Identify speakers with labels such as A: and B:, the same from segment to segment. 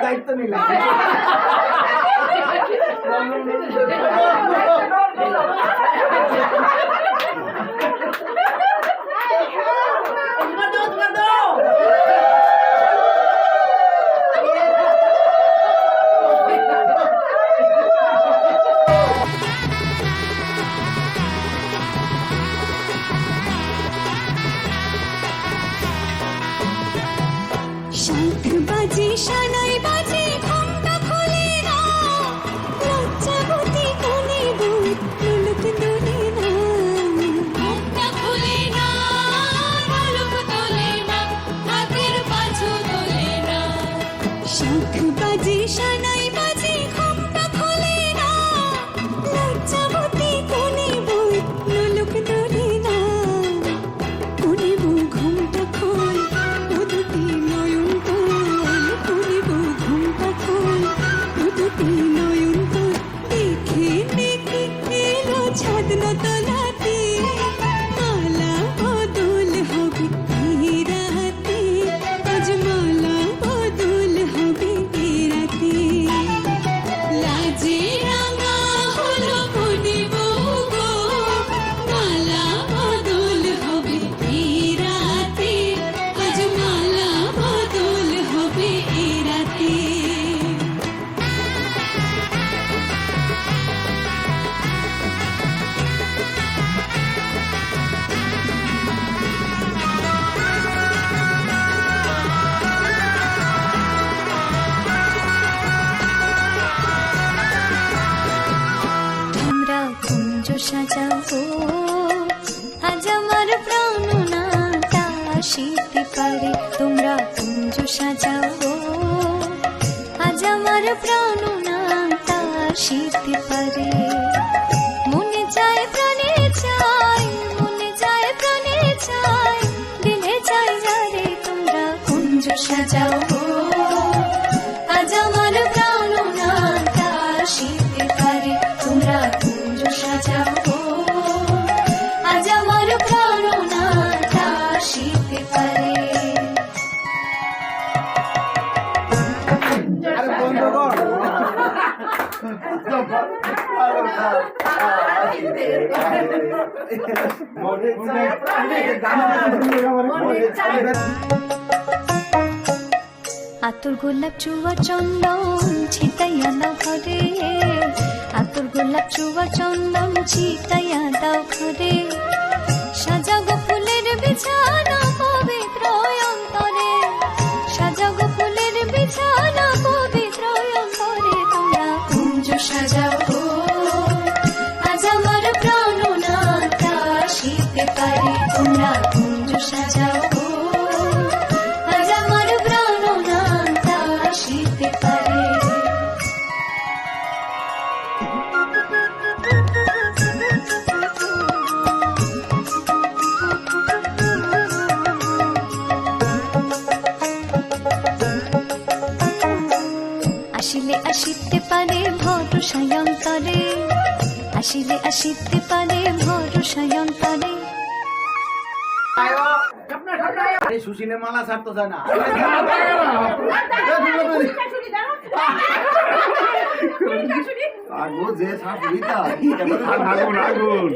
A: দায়িত্ব নিলাম।
B: শাঁখ বাজে সানাই বাজে ঘুমটা খোলে না, লজ্জাবতী কোনে বুক নুলুক দোলে না, ঘুমটা খোলে না, নুলুক দোলে না, হাতের পাঁজু দোলে না। শাঁখ বাজে সানাই বাজে ঘুমটা খোলে না, লজ্জাবতী কোনে বুক নুলুক দোলে না, কোনে বুক ঘুমটা খোল দুটি নয়ন তোল, কোনে বুক ঘুমটা খোল দুটি নয়ন তোল। দেখে দেখে এলো ছাদনা তলাতে, মালা বদল হবে এই রাতে, আজ মালা বদল হবে এই রাতে। লাজে রাঙা হলো মনে বউ গো, মালা বদল হবে এই রাতে, আজ মালা বদল হবে এই রাতে। তোমরা কুঞ্জ সাজাবো, আজ আমার প্রাণনাটা আসিতে পারে। তোমরা কুঞ্জ সাজাবো, আজ আমার প্রাণনাটা আসিতে পারে। মনে চায় প্রাণে চায়, মনে চায় প্রাণে চায়, দিলে চায় যারে। তোমরা কুঞ্জ সাজাবো, আজ আমার প্রাণনাটা আসিতে পারে। তোমরা কুঞ্জ সাজাবো, আজ আমার প্রাণনাটা আসিতে পারে।
A: আরে বন্ধ কর।
B: আতর গোলাপ চুয়া চন্দন ছিটাইয়া দাও ঘরে, আতর গোলাপ চুয়া চন্দন ছিটাইয়া দাও ঘরে। সাজাগো ফুলের বিছানা পবিত্র অন্তরে, সাজাগো ফুলের বিছানা পবিত্র অন্তরে। তোমরা কুঞ্জ সাজাবো, আজ আমার প্রাণনাটা আসিতে পারে। তোমরা কুঞ্জ সাজাবো, আজ আমার প্রাণনাটা আসিতে পারে। আসিলে আসিতে পারে ভরসায় অন্তরে, আসিলে আসিতে পারে ভরসায় অন্তরে।
A: সুশীলে মালা ছাড়তে চায় না। আগো যে ছাড়বি তা আগুন আগুন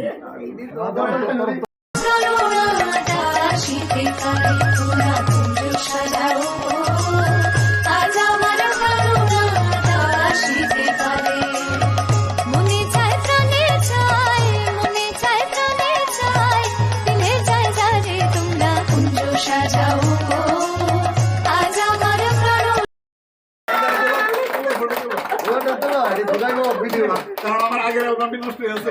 B: প্রাণনাটা আসিতে পারে। তোমরা কুঞ্জ সাজাবো, আজ আমার প্রাণনাটা আসিতে পারে। মনে চায় প্রাণে চায়, মনে চায় প্রাণে চায়, দিলে চায় যারে। তোমরা কুঞ্জ সাজাবো, আজ আমার
C: কারণ আমার আগের অ্যাকাউন্টে নষ্ট হয়ে আছে।